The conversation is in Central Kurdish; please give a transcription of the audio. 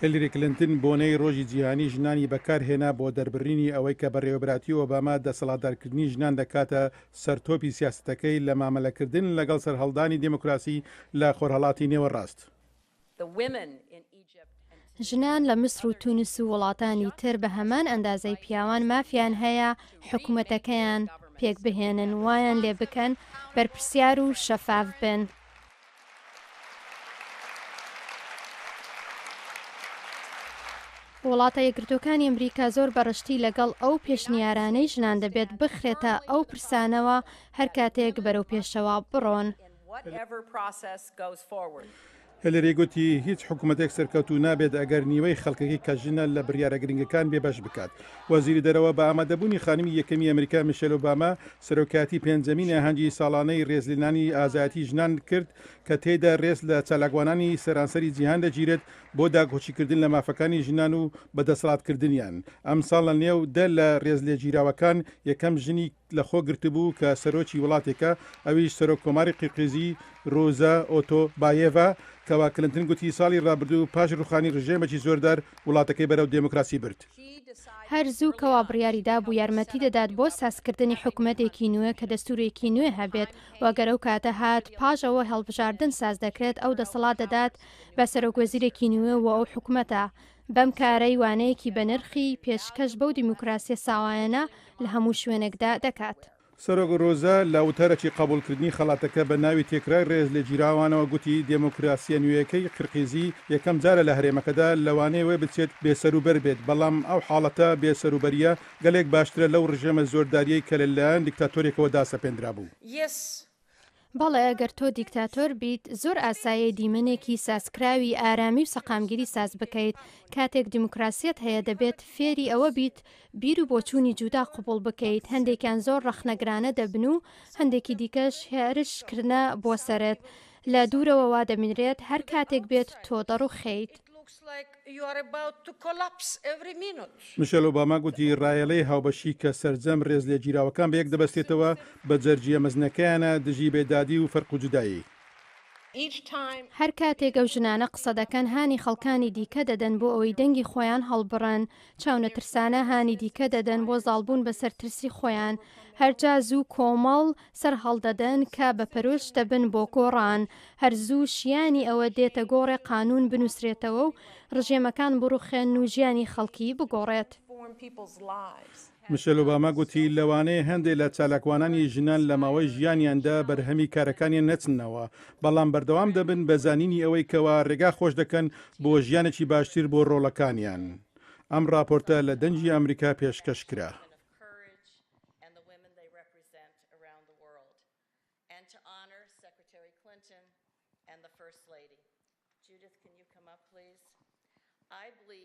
هیلری کلنتن بۆنەی ڕۆژی جیهانی ژنانی بەکارهێنا بۆ دەربڕینی ئەوەی کە بەڕێوەبراتی ئۆباما دەسەڵاتدارکردنی ژنان دەکاتە سەرتۆپی سیاسەتەکەی لە مامەلەکردن لەگەڵ سەرهەڵدانی دموکراسی لە خۆرهەڵاتی نێوەڕاست. ژنان لە میسر و تونس و وڵاتانی تر بە هەمان ئەندازەی پیاوان مافیان هەیە حکوومەتەکەیان پێک بهێنن وایان لێ بکەن بەرپرسیار و شەفاف بن. وڵاتە یەکگرتووەکانی ئەمریکا زۆر بەڕشتی لەگەڵ ئەو پێشنیارانەی ژنان دەبێت بخرێتە ئەو پرسانەوە هەر کاتێک بەرەو پێشەوە بڕۆن. هەلێری گوتی هیچ حکوومەتێک سەرکەوتو نابێت ئەگەر نیوەی خەڵکەکەی کە ژنە لە بڕیارە گرنگەکان بێبەش بکات. وەزیری دەرەوە بە ئامادەبوونی خانمی یەکەمی ئەمریکا میشێل ئۆباما سەرۆکاتی پێنجەمین ئاهەنگی ساڵانەی ڕێزلێنانی ئازایەتی ژنان کرد کە تێیدا ڕێز لە چالاکوانانی سەرانسەری جیهان دەگیرێت بۆ داگۆچیکردن لە مافەکانی ژنان و بەدەسەڵاتکردنیان. ئەم ساڵ لە نێو دە لە ڕێزلێگیراوەکان یەکەم ژنی لەخۆ گرتبوو کە سەرۆکی وڵاتێکە ئەویش سەرۆک کۆماری قیرقیزی ڕۆزا ئۆتۆبایێڤا کەوا کلنتن گوتی ساڵی ڕابردوو پاش ڕوخانی ڕژێمێکی زۆردار وڵاتەکەی بەرەو دموکراسی برد. هەرزوو کەوا بڕیاریدا بوو یارمەتی دەدات بۆ سازکردنی حکوومەتێکی نوێ کە دەستورێکی نوێ هەبێت وەگەر ئەو کاتە هات پاژەوە هەڵبژاردن ساز دەکرێت ئەو دەسەڵات دەدات بە سەرۆکوەزیرێکی نوێ و ئەو حکوومەتە بەم کارەی وانەیەکی بە نرخی پێشکەش بەو دیموکراسی ساوایانە لە هەموو شوێنێکدا دەکات. سەرۆک ڕۆزا لە وتارەکی قبولکردنی خەڵاتەکە بە ناوی تێکرای ڕێز لە جیراوانەوە گوتی دموکراسیە نوێیەکەی قرقیزی یەکەم جارە لە هەرێمەکەدا لەوانەیە بچێت بێسەروبەر بێت بەڵام ئەو حاڵەتە بێسەروبەریە گەلێک باشترە لەو ڕژێمە زۆرداریەی کە لەلایەن دیکتاتۆرێکەوە داسەپێنرا بوو. بەڵێ ئەگەر تۆ دیکتاتۆر بیت زۆر ئاسایە دیمەنێکی سازکراوی ئارامی و سەقامگیری ساز بکەیت کاتێک دیموکراسیەت هەیە دەبێت فێری ئەوە بیت بیر و بۆچوونی جودا قوبول بکەیت هەندێکیان زۆر ڕەخنەگرانە دەبن و هەندێکی دیکەش هێرشکردە بۆ سەرت لە دوورەوە وا دەمینرێت هەر کاتێک بێت تۆ دەڕوخەیت. میشێل ئۆباما گوتی ڕایەڵەی هاوبەشی کە سەرجەم ڕێز لێ گیراوەکان بەیەک دەبەستێتەوە بە جەرجیە مەزنەکەیانە دژی بێدادی و فەرق و جودایی. هەر کاتێک ئەو ژنانە قسە دەکەن هانی خەڵکانی دیکە دەدەن بۆ ئەوەی دەنگی خۆیان هەڵبڕن چاونە ترسانە هانی دیکە دەدەن بۆ زاڵبوون بەسەر ترسی خۆیان هەرجا زوو کۆمەڵ سەر هەڵدەدەن کە بە پەرۆش دەبن بۆ گۆڕان هەر زوو شیانی ئەوە دێتە گۆڕێ قانون بنووسرێتەوە و ڕژێمەکان بڕوخێن و ژیانی خەڵکی بگۆڕێت. میشێل ئۆباما گوتی لەوانەیە هەندێک لە چالاکوانانی ژنان لە ماوەی ژیانیاندا بەرهەمی کارەکانیان نەچنەوە بەڵام بەردەوام دەبن بە زانینی ئەوەی کەوا ڕێگا خۆش دەکەن بۆ ژیانێکی باشتر بۆ ڕۆڵەکانیان. ئەم راپۆرتە لە دەنجی ئەمریکا پێشکەش کرا.